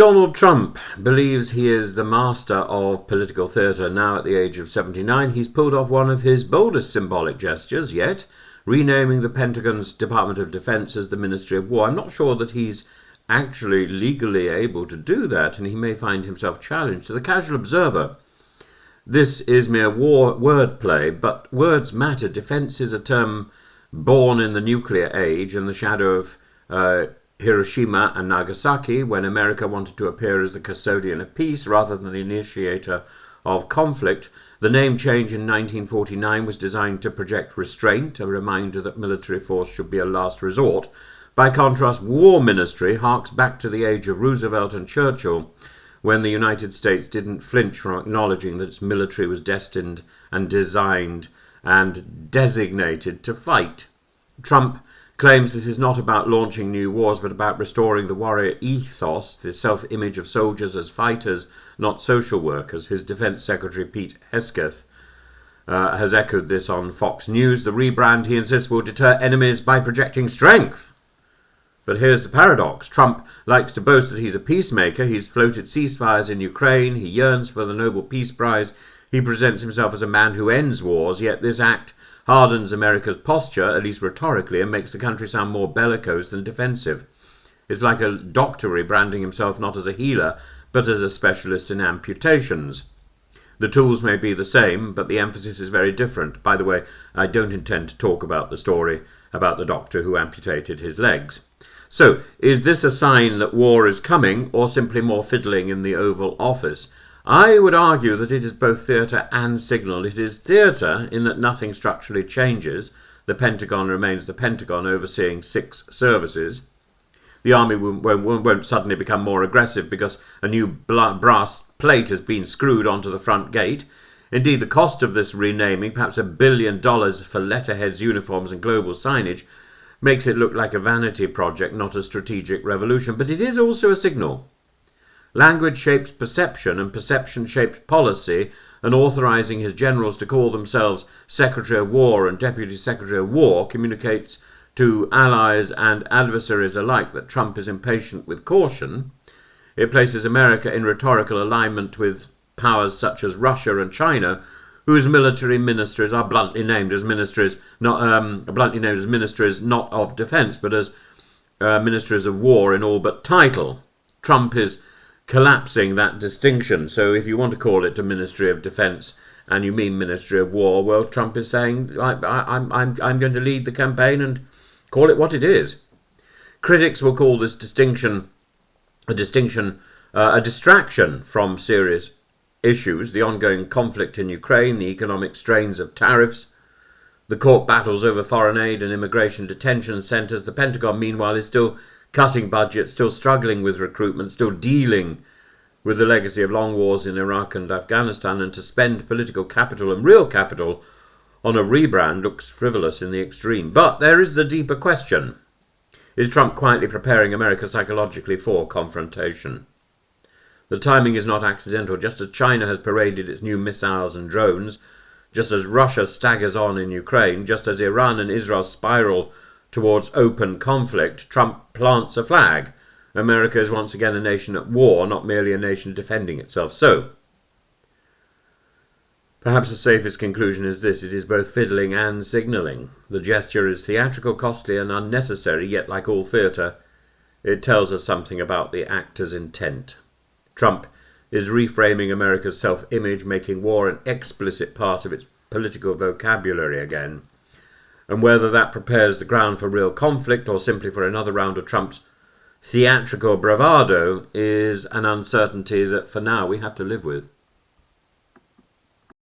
Donald Trump believes he is the master of political theatre. Now at the age of 79, he's pulled off one of his boldest symbolic gestures yet, renaming the Pentagon's Department of Defense as the Ministry of War. I'm not sure that he's actually legally able to do that, and he may find himself challenged. To the casual observer, this is mere wordplay, but words matter. Defense is a term born in the nuclear age in the shadow of Hiroshima and Nagasaki, when America wanted to appear as the custodian of peace rather than the initiator of conflict. The name change in 1949 was designed to project restraint, a reminder that military force should be a last resort. By contrast, War Ministry harks back to the age of Roosevelt and Churchill, when the United States didn't flinch from acknowledging that its military was destined and designed and designated to fight. Trump claims this is not about launching new wars, but about restoring the warrior ethos, the self-image of soldiers as fighters, not social workers. His Defense Secretary Pete Hegseth has echoed this on Fox News. The rebrand, he insists, will deter enemies by projecting strength. But here's the paradox. Trump likes to boast that he's a peacemaker. He's floated ceasefires in Ukraine. He yearns for the Nobel Peace Prize. He presents himself as a man who ends wars, yet this act hardens America's posture, at least rhetorically, and makes the country sound more bellicose than defensive. It's like a doctor rebranding himself not as a healer, but as a specialist in amputations. The tools may be the same, but the emphasis is very different. By the way, I don't intend to talk about the story about the doctor who amputated his legs. So, is this a sign that war is coming, or simply more fiddling in the Oval Office? I would argue that it is both theatre and signal. It is theatre in that nothing structurally changes. The Pentagon remains the Pentagon, overseeing 6 services. The army won't suddenly become more aggressive because a new brass plate has been screwed onto the front gate. Indeed, the cost of this renaming, perhaps $1 billion for letterheads, uniforms and global signage, makes it look like a vanity project, not a strategic revolution. But it is also a signal. Language shapes perception, and perception shapes policy, and authorizing his generals to call themselves Secretary of War and Deputy Secretary of War communicates to allies and adversaries alike that Trump is impatient with caution. It places America in rhetorical alignment with powers such as Russia and China, whose military ministries are bluntly named as ministries not of defense, but as ministries of war in all but title. Trump is collapsing that distinction. So if you want to call it a Ministry of Defense and you mean Ministry of War, well, Trump is saying, I'm going to lead the campaign and call it what it is. Critics will call this distinction a distraction from serious issues, the ongoing conflict in Ukraine, the economic strains of tariffs, the court battles over foreign aid and immigration detention centres. The Pentagon, meanwhile, is still cutting budgets, still struggling with recruitment, still dealing with the legacy of long wars in Iraq and Afghanistan, and to spend political capital and real capital on a rebrand looks frivolous in the extreme. But there is the deeper question. Is Trump quietly preparing America psychologically for confrontation? The timing is not accidental. Just as China has paraded its new missiles and drones, just as Russia staggers on in Ukraine, just as Iran and Israel spiral towards open conflict, Trump plants a flag. America is once again a nation at war, not merely a nation defending itself. So, perhaps the safest conclusion is this: it is both fiddling and signalling. The gesture is theatrical, costly and unnecessary, yet like all theatre, it tells us something about the actor's intent. Trump is reframing America's self-image, making war an explicit part of its political vocabulary again. And whether that prepares the ground for real conflict or simply for another round of Trump's theatrical bravado is an uncertainty that for now we have to live with.